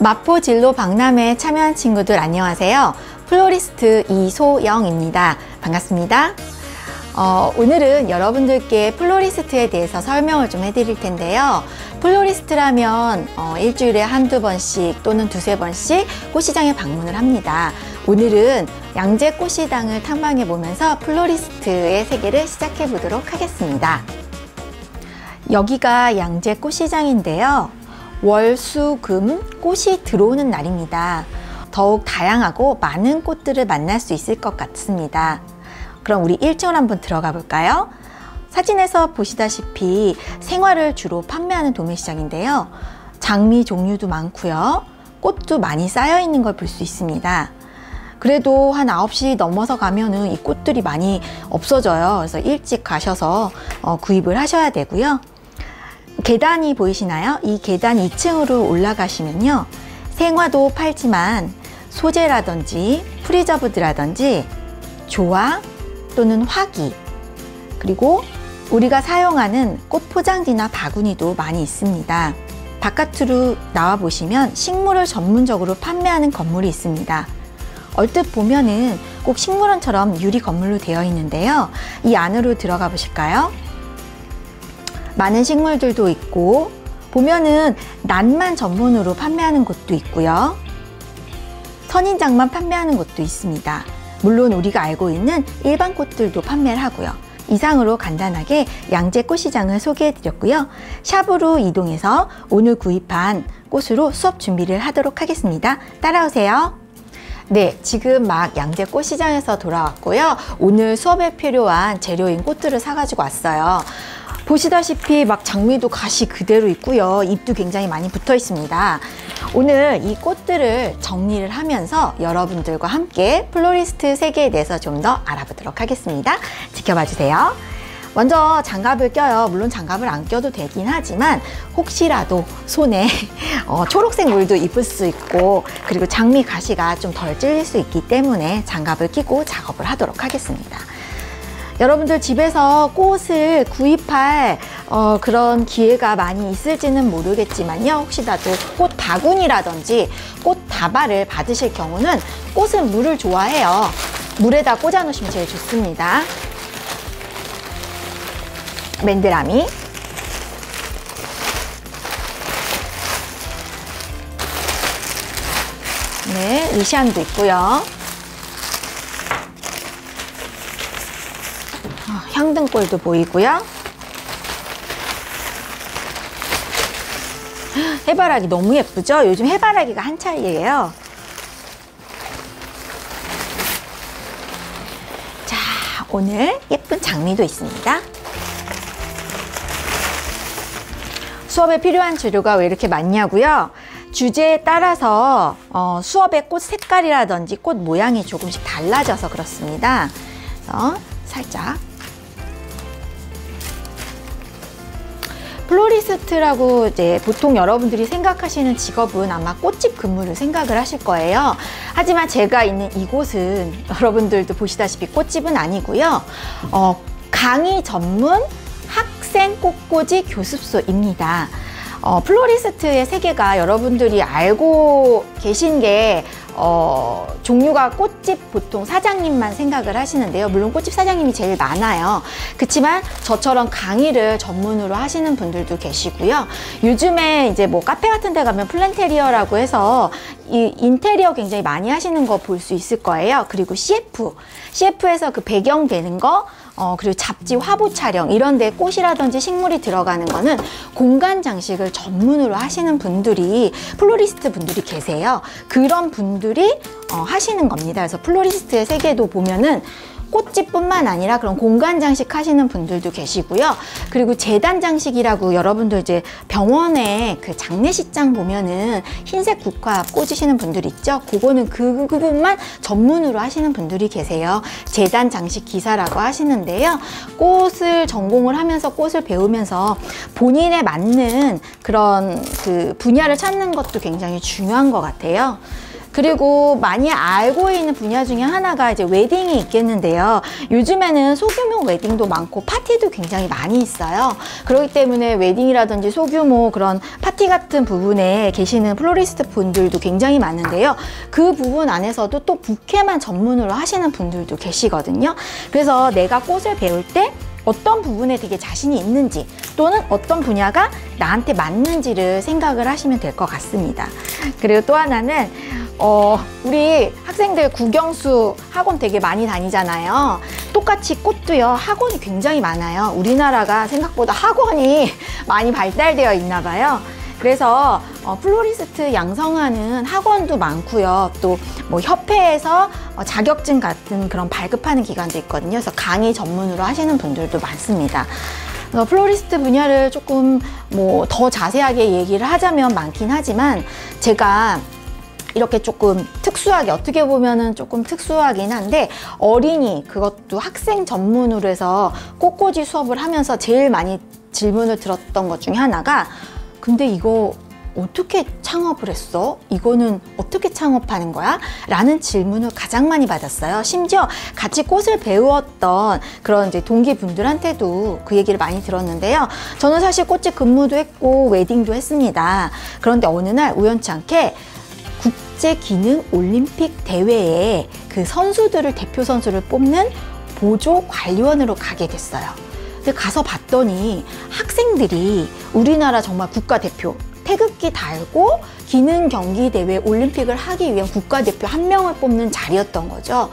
마포 진로 박람회에 참여한 친구들 안녕하세요. 플로리스트 이소영입니다. 반갑습니다. 오늘은 여러분들께 플로리스트에 대해서 설명을 좀 해드릴 텐데요. 플로리스트라면 일주일에 한두 번씩 또는 두세 번씩 꽃시장에 방문을 합니다. 오늘은 양재 꽃시장을 탐방해 보면서 플로리스트의 세계를 시작해 보도록 하겠습니다. 여기가 양재 꽃시장인데요. 월, 수, 금 꽃이 들어오는 날입니다. 더욱 다양하고 많은 꽃들을 만날 수 있을 것 같습니다. 그럼 우리 1층으로 한번 들어가 볼까요? 사진에서 보시다시피 생화를 주로 판매하는 도매시장인데요. 장미 종류도 많고요. 꽃도 많이 쌓여 있는 걸 볼 수 있습니다. 그래도 한 9시 넘어서 가면은 이 꽃들이 많이 없어져요. 그래서 일찍 가셔서 구입을 하셔야 되고요. 계단이 보이시나요? 이 계단 2층으로 올라가시면요. 생화도 팔지만 소재라든지 프리저브드라든지 조화 또는 화기, 그리고 우리가 사용하는 꽃 포장지나 바구니도 많이 있습니다. 바깥으로 나와 보시면 식물을 전문적으로 판매하는 건물이 있습니다. 얼뜻 보면은 꼭 식물원처럼 유리 건물로 되어 있는데요. 이 안으로 들어가 보실까요? 많은 식물들도 있고, 보면은 낫만 전문으로 판매하는 곳도 있고요. 선인장만 판매하는 곳도 있습니다. 물론 우리가 알고 있는 일반 꽃들도 판매를 하고요. 이상으로 간단하게 양재 꽃시장을 소개해 드렸고요. 샵으로 이동해서 오늘 구입한 꽃으로 수업 준비를 하도록 하겠습니다. 따라오세요. 네, 지금 막 양재 꽃시장에서 돌아왔고요. 오늘 수업에 필요한 재료인 꽃들을 사가지고 왔어요. 보시다시피 막 장미도 가시 그대로 있고요. 잎도 굉장히 많이 붙어 있습니다. 오늘 이 꽃들을 정리를 하면서 여러분들과 함께 플로리스트 세계에 대해서 좀 더 알아보도록 하겠습니다. 지켜봐 주세요. 먼저 장갑을 껴요. 물론 장갑을 안 껴도 되긴 하지만 혹시라도 손에 초록색 물도 입을 수 있고, 그리고 장미 가시가 좀 덜 찔릴 수 있기 때문에 장갑을 끼고 작업을 하도록 하겠습니다. 여러분들 집에서 꽃을 구입할 그런 기회가 많이 있을지는 모르겠지만요. 혹시라도 꽃 바구니라든지 꽃 다발을 받으실 경우는, 꽃은 물을 좋아해요. 물에다 꽂아 놓으시면 제일 좋습니다. 맨드라미, 네, 리시안도 있고요. 향등골도 보이고요. 해바라기 너무 예쁘죠? 요즘 해바라기가 한창이에요. 자, 오늘 예쁜 장미도 있습니다. 수업에 필요한 재료가 왜 이렇게 많냐고요? 주제에 따라서 수업의 꽃 색깔이라든지 꽃 모양이 조금씩 달라져서 그렇습니다. 그래서 살짝 플로리스트라고 이제 보통 여러분들이 생각하시는 직업은 아마 꽃집 근무를 생각을 하실 거예요. 하지만 제가 있는 이곳은 여러분들도 보시다시피 꽃집은 아니고요. 강의 전문 학생 꽃꽂이 교습소입니다. 플로리스트의 세계가 여러분들이 알고 계신 게 종류가 꽃집 보통 사장님만 생각을 하시는데요. 물론 꽃집 사장님이 제일 많아요. 그렇지만 저처럼 강의를 전문으로 하시는 분들도 계시고요. 요즘에 이제 뭐 카페 같은 데 가면 플랜테리어라고 해서 이 인테리어 굉장히 많이 하시는 거 볼 수 있을 거예요. 그리고 CF에서 그 배경 되는 거, 그리고 잡지 화보 촬영 이런 데 꽃이라든지 식물이 들어가는 거는 공간 장식을 전문으로 하시는 분들이, 플로리스트 분들이 계세요. 그런 분들이 하시는 겁니다. 그래서 플로리스트의 세계도 보면은 꽃집뿐만 아니라 그런 공간 장식 하시는 분들도 계시고요. 그리고 재단 장식이라고, 여러분들 이제 병원에 그 장례식장 보면은 흰색 국화 꽂으시는 분들 있죠? 그거는 그 부분만 전문으로 하시는 분들이 계세요. 재단 장식 기사라고 하시는데요. 꽃을 전공을 하면서 꽃을 배우면서 본인에 맞는 그런 그 분야를 찾는 것도 굉장히 중요한 것 같아요. 그리고 많이 알고 있는 분야 중에 하나가 이제 웨딩이 있겠는데요. 요즘에는 소규모 웨딩도 많고 파티도 굉장히 많이 있어요. 그렇기 때문에 웨딩이라든지 소규모 그런 파티 같은 부분에 계시는 플로리스트 분들도 굉장히 많은데요. 그 부분 안에서도 또 부케만 전문으로 하시는 분들도 계시거든요. 그래서 내가 꽃을 배울 때 어떤 부분에 되게 자신이 있는지 또는 어떤 분야가 나한테 맞는지를 생각을 하시면 될 것 같습니다. 그리고 또 하나는 우리 학생들 국영수 학원 되게 많이 다니잖아요. 똑같이 꽃도요, 학원이 굉장히 많아요. 우리나라가 생각보다 학원이 많이 발달되어 있나 봐요. 그래서 플로리스트 양성하는 학원도 많고요. 또 뭐 협회에서 자격증 같은 그런 발급하는 기관도 있거든요. 그래서 강의 전문으로 하시는 분들도 많습니다. 플로리스트 분야를 조금 뭐 더 자세하게 얘기를 하자면 많긴 하지만 제가 이렇게 조금 특수하게, 어떻게 보면은 조금 특수하긴 한데, 어린이, 그것도 학생 전문으로 해서 꽃꽂이 수업을 하면서 제일 많이 질문을 들었던 것 중에 하나가, 근데 이거 어떻게 창업을 했어? 이거는 어떻게 창업하는 거야? 라는 질문을 가장 많이 받았어요. 심지어 같이 꽃을 배웠던 그런 이제 동기분들한테도 그 얘기를 많이 들었는데요. 저는 사실 꽃집 근무도 했고 웨딩도 했습니다. 그런데 어느 날 우연치 않게 국제기능올림픽 대회에 그 선수들을, 대표 선수를 뽑는 보조관리원으로 가게 됐어요. 근데 가서 봤더니 학생들이 우리나라 정말 국가대표, 태극기 달고 기능 경기 대회 올림픽을 하기 위한 국가대표 한 명을 뽑는 자리였던 거죠.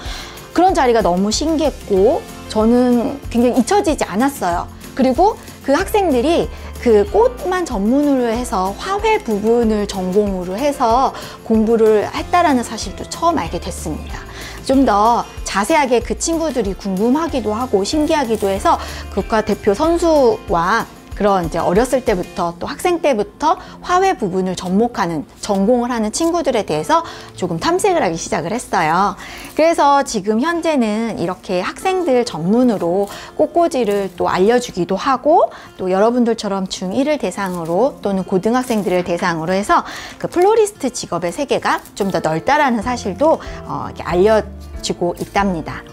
그런 자리가 너무 신기했고 저는 굉장히 잊혀지지 않았어요. 그리고 그 학생들이 그 꽃만 전문으로 해서 화훼 부분을 전공으로 해서 공부를 했다라는 사실도 처음 알게 됐습니다. 좀 더 자세하게 그 친구들이 궁금하기도 하고 신기하기도 해서 국가대표 선수와 그런 이제 어렸을 때부터 또 학생 때부터 화훼 부분을 접목하는, 전공을 하는 친구들에 대해서 조금 탐색을 하기 시작을 했어요. 그래서 지금 현재는 이렇게 학생들 전문으로 꽃꽂이를 또 알려주기도 하고, 또 여러분들처럼 중1을 대상으로 또는 고등학생들을 대상으로 해서 그 플로리스트 직업의 세계가 좀 더 넓다라는 사실도 이렇게 알려지고 있답니다.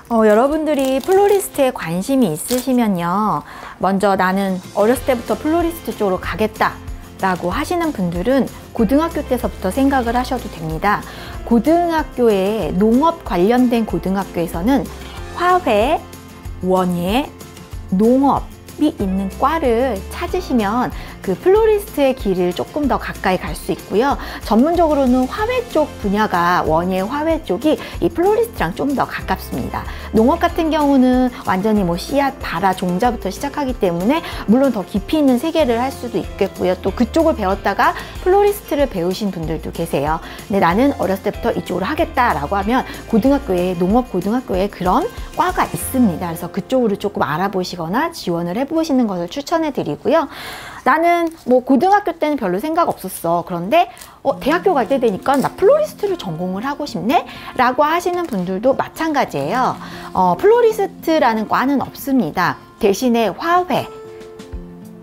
여러분들이 플로리스트에 관심이 있으시면요, 먼저 나는 어렸을 때부터 플로리스트 쪽으로 가겠다 라고 하시는 분들은 고등학교 때서부터 생각을 하셔도 됩니다. 고등학교에, 농업 관련된 고등학교에서는 화훼, 원예, 농업이 있는 과를 찾으시면 그 플로리스트의 길을 조금 더 가까이 갈 수 있고요. 전문적으로는 화훼 쪽 분야가, 원예, 화훼 쪽이 이 플로리스트랑 좀 더 가깝습니다. 농업 같은 경우는 완전히 뭐 씨앗, 발화, 종자부터 시작하기 때문에 물론 더 깊이 있는 세계를 할 수도 있겠고요. 또 그쪽을 배웠다가 플로리스트를 배우신 분들도 계세요. 근데 나는 어렸을 때부터 이쪽으로 하겠다라고 하면 고등학교에, 농업 고등학교에 그런 과가 있습니다. 그래서 그쪽으로 조금 알아보시거나 지원을 해보시는 것을 추천해 드리고요. 나는 뭐 고등학교 때는 별로 생각 없었어. 그런데 대학교 갈 때 되니까 나 플로리스트를 전공을 하고 싶네? 라고 하시는 분들도 마찬가지예요. 플로리스트라는 과는 없습니다. 대신에 화훼,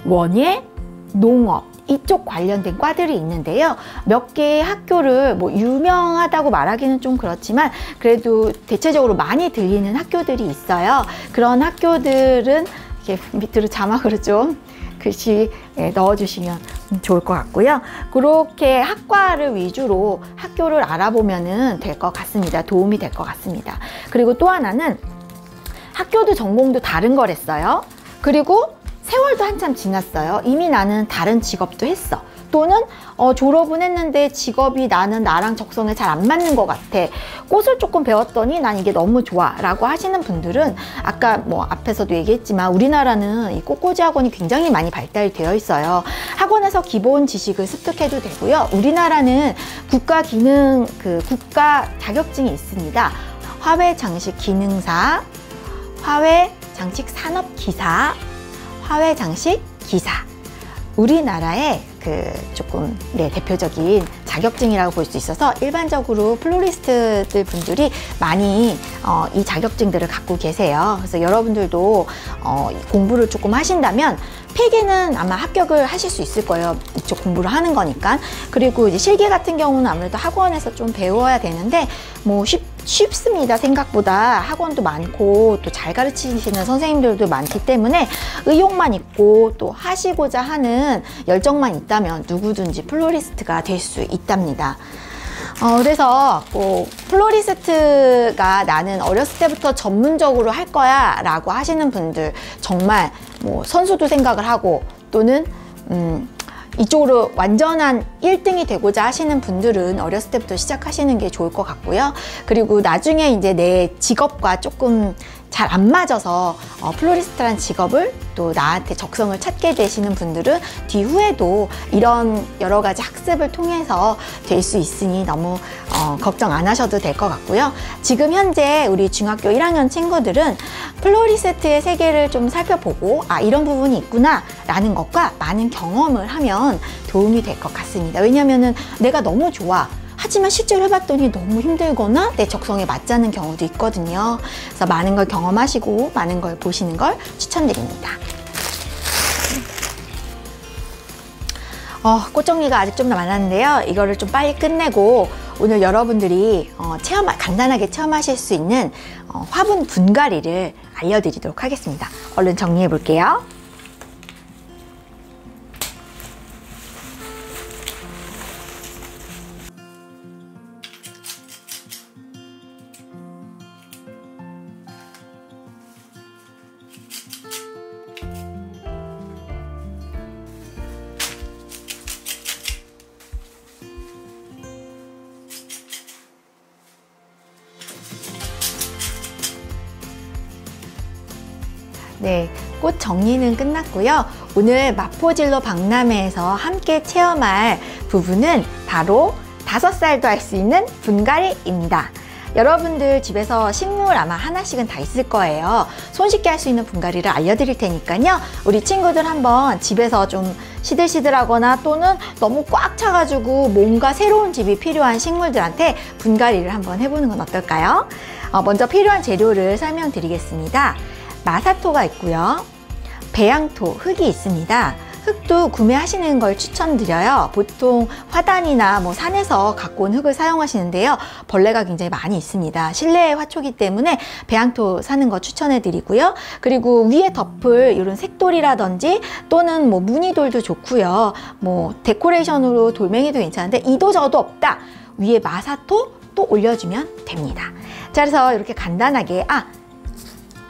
원예, 농업 이쪽 관련된 과들이 있는데요. 몇 개의 학교를 뭐 유명하다고 말하기는 좀 그렇지만 그래도 대체적으로 많이 들리는 학교들이 있어요. 그런 학교들은 이렇게 밑으로 자막으로 좀 글씨 넣어주시면 좋을 것 같고요. 그렇게 학과를 위주로 학교를 알아보면 될 것 같습니다. 도움이 될 것 같습니다. 그리고 또 하나는 학교도 전공도 다른 거랬어요. 그리고 세월도 한참 지났어요. 이미 나는 다른 직업도 했어. 또는 졸업은 했는데 직업이 나랑 적성에 잘 안 맞는 것 같아. 꽃을 조금 배웠더니 난 이게 너무 좋아 라고 하시는 분들은 아까 뭐 앞에서도 얘기했지만 우리나라는 이 꽃꽂이 학원이 굉장히 많이 발달되어 있어요. 학원에서 기본 지식을 습득해도 되고요. 우리나라는 국가 자격증이 있습니다. 화훼 장식 기능사, 화훼 장식 산업 기사, 화훼 장식 기사. 우리나라에 조금 대표적인 자격증이라고 볼 수 있어서 일반적으로 플로리스트들 분들이 많이 이 자격증들을 갖고 계세요. 그래서 여러분들도 공부를 조금 하신다면 필기는 아마 합격을 하실 수 있을 거예요. 이쪽 공부를 하는 거니까. 그리고 이제 실기 같은 경우는 아무래도 학원에서 좀 배워야 되는데 뭐 쉽습니다. 생각보다 학원도 많고 또 잘 가르치시는 선생님들도 많기 때문에 의욕만 있고 또 하시고자 하는 열정만 있다면 누구든지 플로리스트가 될 수 있답니다. 그래서 플로리스트가 나는 어렸을 때부터 전문적으로 할 거야 라고 하시는 분들, 정말 뭐 선수도 생각을 하고 또는 이쪽으로 완전한 1등이 되고자 하시는 분들은 어렸을 때부터 시작하시는 게 좋을 것 같고요. 그리고 나중에 이제 내 직업과 조금 잘 안 맞아서 플로리스트란 직업을 또 나한테 적성을 찾게 되시는 분들은 뒤후에도 이런 여러 가지 학습을 통해서 될 수 있으니 너무 걱정 안 하셔도 될 것 같고요. 지금 현재 우리 중학교 1학년 친구들은 플로리스트의 세계를 좀 살펴보고 이런 부분이 있구나 라는 것과 많은 경험을 하면 도움이 될 것 같습니다. 왜냐면은 내가 너무 좋아, 하지만 실제로 해봤더니 너무 힘들거나 내 적성에 맞지 않는 경우도 있거든요. 그래서 많은 걸 경험하시고 많은 걸 보시는 걸 추천드립니다. 꽃 정리가 아직 좀 남았는데요. 이거를 좀 빨리 끝내고 오늘 여러분들이 간단하게 체험하실 수 있는 화분 분갈이를 알려드리도록 하겠습니다. 얼른 정리해 볼게요. 네, 꽃 정리는 끝났고요. 오늘 마포진로 박람회에서 함께 체험할 부분은 바로 5살도 할 수 있는 분갈이입니다. 여러분들 집에서 식물 아마 하나씩은 다 있을 거예요. 손쉽게 할 수 있는 분갈이를 알려드릴 테니까요. 우리 친구들 한번 집에서 좀 시들시들하거나 또는 너무 꽉 차가지고 뭔가 새로운 집이 필요한 식물들한테 분갈이를 한번 해보는 건 어떨까요? 먼저 필요한 재료를 설명드리겠습니다. 마사토가 있고요. 배양토, 흙이 있습니다. 흙도 구매하시는 걸 추천드려요. 보통 화단이나 뭐 산에서 갖고 온 흙을 사용하시는데요. 벌레가 굉장히 많이 있습니다. 실내 화초기 때문에 배양토 사는 거 추천해 드리고요. 그리고 위에 덮을 이런 색돌이라든지 또는 뭐 무늬돌도 좋고요. 뭐 데코레이션으로 돌멩이도 괜찮은데 이도 저도 없다. 위에 마사토 또 올려주면 됩니다. 자, 그래서 이렇게 간단하게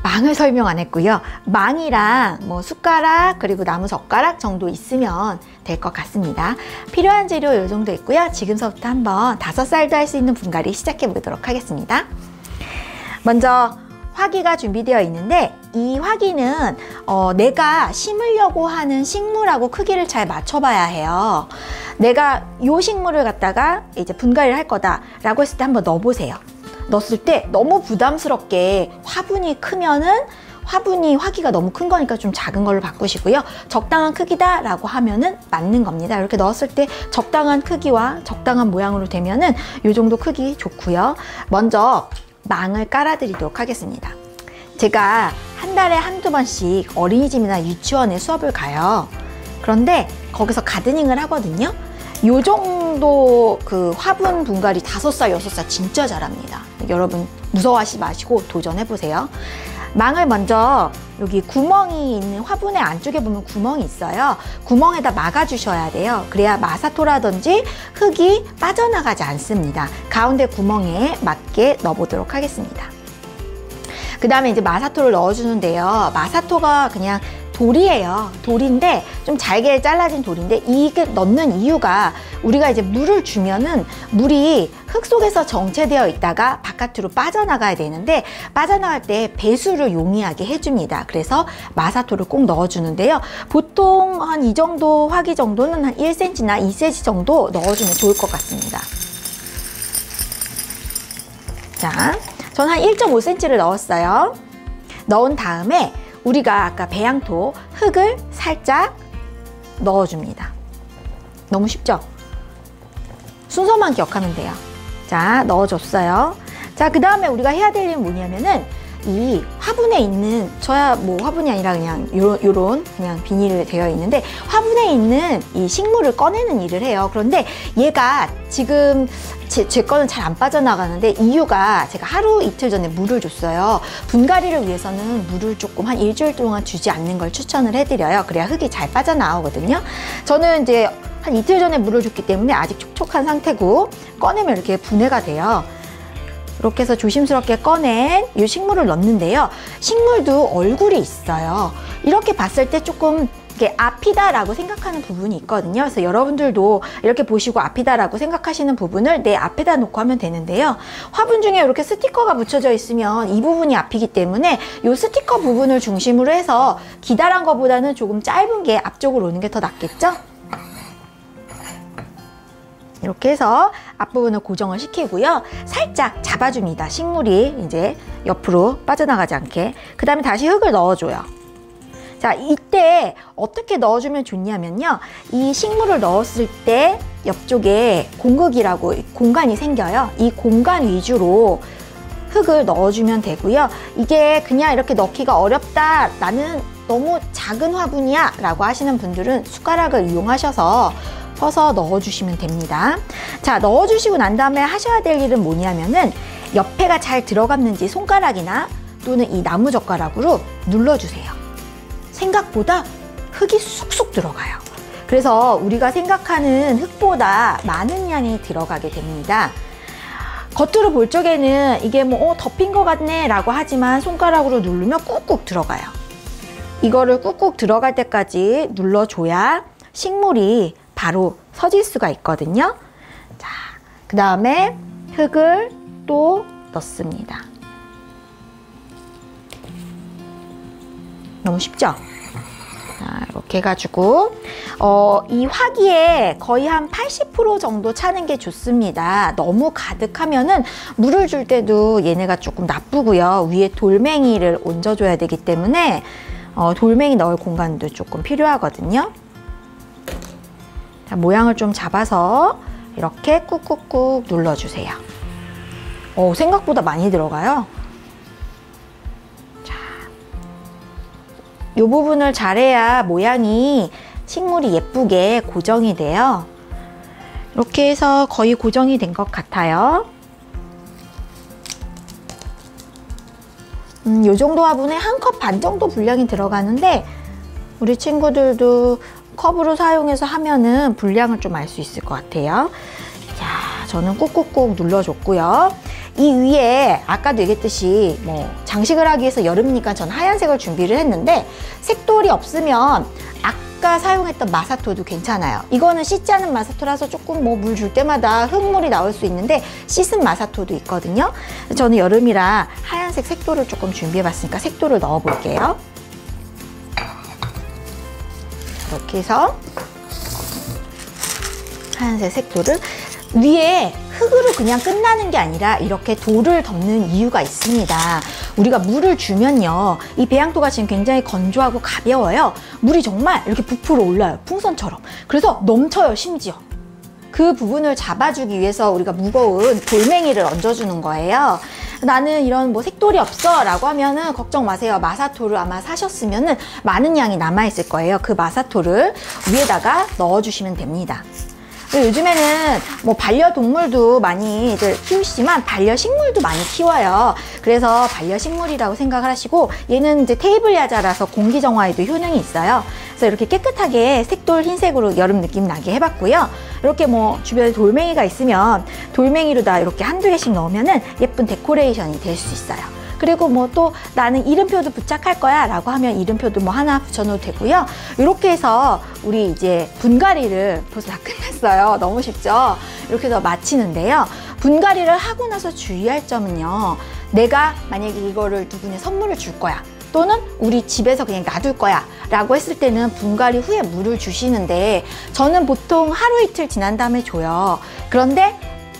망을 설명 안 했고요. 망이랑 뭐 숟가락 그리고 나무 젓가락 정도 있으면 될 것 같습니다. 필요한 재료 이 정도 있고요. 지금서부터 한번 5살도 할 수 있는 분갈이 시작해 보도록 하겠습니다. 먼저 화기가 준비되어 있는데 이 화기는 내가 심으려고 하는 식물하고 크기를 잘 맞춰봐야 해요. 내가 이 식물을 갖다가 이제 분갈이를 할 거다라고 했을 때 한번 넣어보세요. 넣었을 때 너무 부담스럽게 화분이 크면은 화기가 너무 큰 거니까 좀 작은 걸로 바꾸시고요. 적당한 크기다 라고 하면은 맞는 겁니다. 이렇게 넣었을 때 적당한 크기와 적당한 모양으로 되면은 이 정도 크기 좋고요. 먼저 망을 깔아 드리도록 하겠습니다. 제가 한 달에 한두 번씩 어린이집이나 유치원에 수업을 가요. 그런데 거기서 가드닝을 하거든요. 요 정도 그 화분 분갈이 5살, 6살 진짜 잘합니다. 여러분 무서워하지 마시고 도전해보세요. 망을 먼저 여기 구멍이 있는 화분의 안쪽에 보면 구멍이 있어요. 구멍에다 막아주셔야 돼요. 그래야 마사토라든지 흙이 빠져나가지 않습니다. 가운데 구멍에 맞게 넣어보도록 하겠습니다. 그 다음에 이제 마사토를 넣어주는데요. 마사토가 그냥 돌이에요. 돌인데 좀 잘게 잘라진 돌인데 이게 넣는 이유가 우리가 이제 물을 주면은 물이 흙 속에서 정체되어 있다가 바깥으로 빠져나가야 되는데 빠져나갈 때 배수를 용이하게 해줍니다. 그래서 마사토를 꼭 넣어주는데요. 보통 한 이 정도 화기 정도는 한 1cm나 2cm 정도 넣어주면 좋을 것 같습니다. 자, 저는 한 1.5cm를 넣었어요. 넣은 다음에 우리가 아까 배양토 흙을 살짝 넣어줍니다. 너무 쉽죠? 순서만 기억하면 돼요. 자, 넣어줬어요. 자, 그 다음에 우리가 해야 될 일은 뭐냐면은 이 화분에 있는, 저야 뭐 화분이 아니라 그냥 요런 그냥 비닐에 되어 있는데 화분에 있는 이 식물을 꺼내는 일을 해요. 그런데 얘가 지금 제 거는 잘 안 빠져나가는데 이유가 제가 하루 이틀 전에 물을 줬어요. 분갈이를 위해서는 물을 조금 한 일주일 동안 주지 않는 걸 추천을 해드려요. 그래야 흙이 잘 빠져나오거든요. 저는 이제 한 이틀 전에 물을 줬기 때문에 아직 촉촉한 상태고 꺼내면 이렇게 분해가 돼요. 이렇게 해서 조심스럽게 꺼낸 이 식물을 넣는데요. 식물도 얼굴이 있어요. 이렇게 봤을 때 조금 이게 앞이다라고 생각하는 부분이 있거든요. 그래서 여러분들도 이렇게 보시고 앞이다라고 생각하시는 부분을 내 앞에다 놓고 하면 되는데요. 화분 중에 이렇게 스티커가 붙여져 있으면 이 부분이 앞이기 때문에 이 스티커 부분을 중심으로 해서 기다란 것보다는 조금 짧은 게 앞쪽으로 오는 게 더 낫겠죠? 이렇게 해서 앞부분을 고정을 시키고요. 살짝 잡아줍니다. 식물이 이제 옆으로 빠져나가지 않게. 그 다음에 다시 흙을 넣어줘요. 자, 이때 어떻게 넣어주면 좋냐면요. 이 식물을 넣었을 때 옆쪽에 공극이라고 공간이 생겨요. 이 공간 위주로 흙을 넣어주면 되고요. 이게 그냥 이렇게 넣기가 어렵다, 나는 너무 작은 화분이야 라고 하시는 분들은 숟가락을 이용하셔서 퍼서 넣어주시면 됩니다. 자, 넣어주시고 난 다음에 하셔야 될 일은 뭐냐면은 옆에가 잘 들어갔는지 손가락이나 또는 이 나무젓가락으로 눌러주세요. 생각보다 흙이 쑥쑥 들어가요. 그래서 우리가 생각하는 흙보다 많은 양이 들어가게 됩니다. 겉으로 볼 적에는 이게 뭐 덮인 것 같네 라고 하지만 손가락으로 누르면 꾹꾹 들어가요. 이거를 꾹꾹 들어갈 때까지 눌러줘야 식물이 바로 서질 수가 있거든요. 자, 그 다음에 흙을 또 넣습니다. 너무 쉽죠? 자, 이렇게 해가지고 이 화기에 거의 한 80% 정도 차는 게 좋습니다. 너무 가득하면은 물을 줄 때도 얘네가 조금 나쁘고요. 위에 돌멩이를 얹어줘야 되기 때문에 돌멩이 넣을 공간도 조금 필요하거든요. 자, 모양을 좀 잡아서 이렇게 꾹꾹꾹 눌러주세요. 생각보다 많이 들어가요. 자, 이 부분을 잘해야 모양이 식물이 예쁘게 고정이 돼요. 이렇게 해서 거의 고정이 된 것 같아요. 이 정도 화분에 한 컵 반 정도 분량이 들어가는데 우리 친구들도 컵으로 사용해서 하면은 분량을 좀 알 수 있을 것 같아요. 자, 저는 꾹꾹꾹 눌러줬고요. 이 위에 아까도 얘기했듯이 뭐 장식을 하기 위해서 여름이니까 전 하얀색을 준비를 했는데 색돌이 없으면 아까 사용했던 마사토도 괜찮아요. 이거는 씻지 않은 마사토라서 조금 뭐 물 줄 때마다 흙물이 나올 수 있는데 씻은 마사토도 있거든요. 저는 여름이라 하얀색 색돌을 조금 준비해봤으니까 색돌을 넣어볼게요. 이렇게 해서 하얀색 색돌을 위에 흙으로 그냥 끝나는 게 아니라 이렇게 돌을 덮는 이유가 있습니다. 우리가 물을 주면요, 이 배양토가 지금 굉장히 건조하고 가벼워요. 물이 정말 이렇게 부풀어 올라요. 풍선처럼. 그래서 넘쳐요. 심지어 그 부분을 잡아주기 위해서 우리가 무거운 돌멩이를 얹어주는 거예요. 나는 이런 뭐 색돌이 없어 라고 하면은 걱정 마세요. 마사토를 아마 사셨으면은 많은 양이 남아있을 거예요. 그 마사토를 위에다가 넣어주시면 됩니다. 요즘에는 뭐 반려동물도 많이들 키우시지만 반려식물도 많이 키워요. 그래서 반려식물이라고 생각을 하시고, 얘는 이제 테이블 야자라서 공기정화에도 효능이 있어요. 그래서 이렇게 깨끗하게 색돌 흰색으로 여름 느낌 나게 해봤고요. 이렇게 뭐 주변에 돌멩이가 있으면 돌멩이로 다 이렇게 한두 개씩 넣으면은 예쁜 데코레이션이 될 수 있어요. 그리고 뭐 또 나는 이름표도 부착할 거야 라고 하면 이름표도 뭐 하나 붙여놓어도 되고요. 이렇게 해서 우리 이제 분갈이를 벌써 다 끝냈어요. 너무 쉽죠? 이렇게 해서 마치는데요. 분갈이를 하고 나서 주의할 점은요, 내가 만약에 이거를 누구네 선물을 줄 거야, 또는 우리 집에서 그냥 놔둘 거야 라고 했을 때는 분갈이 후에 물을 주시는데, 저는 보통 하루 이틀 지난 다음에 줘요. 그런데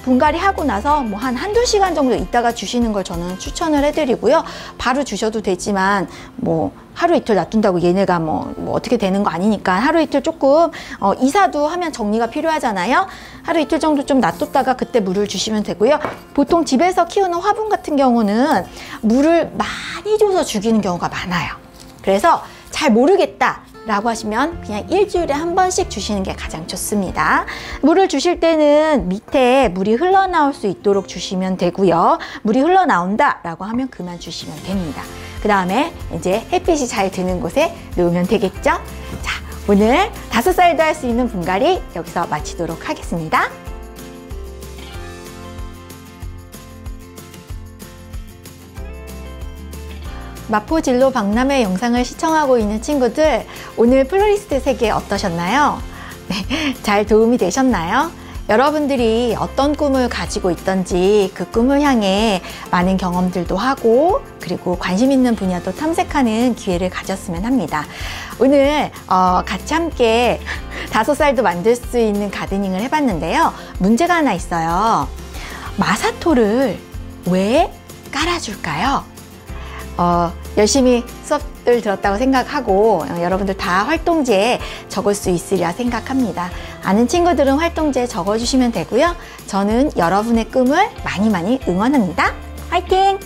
분갈이 하고 나서 뭐 한두 시간 정도 있다가 주시는 걸 저는 추천을 해드리고요. 바로 주셔도 되지만 뭐 하루 이틀 놔둔다고 얘네가 뭐 어떻게 되는 거 아니니까 하루 이틀 조금 이사도 하면 정리가 필요하잖아요. 하루 이틀 정도 좀 놔뒀다가 그때 물을 주시면 되고요. 보통 집에서 키우는 화분 같은 경우는 물을 많이 줘서 죽이는 경우가 많아요. 그래서 잘 모르겠다 라고 하시면 그냥 일주일에 한 번씩 주시는 게 가장 좋습니다. 물을 주실 때는 밑에 물이 흘러나올 수 있도록 주시면 되고요. 물이 흘러나온다 라고 하면 그만 주시면 됩니다. 그 다음에 이제 햇빛이 잘 드는 곳에 놓으면 되겠죠? 자, 오늘 5살도 할 수 있는 분갈이 여기서 마치도록 하겠습니다. 마포진로 박람회 영상을 시청하고 있는 친구들, 오늘 플로리스트 세계 어떠셨나요? 네, 잘 도움이 되셨나요? 여러분들이 어떤 꿈을 가지고 있던지 그 꿈을 향해 많은 경험들도 하고 그리고 관심 있는 분야도 탐색하는 기회를 가졌으면 합니다. 오늘 같이 함께 5살도 만들 수 있는 가드닝을 해봤는데요. 문제가 하나 있어요. 마사토를 왜 깔아줄까요? 열심히 수업을 들었다고 생각하고 여러분들 다 활동지에 적을 수 있으리라 생각합니다. 아는 친구들은 활동지에 적어주시면 되고요. 저는 여러분의 꿈을 많이 응원합니다. 화이팅!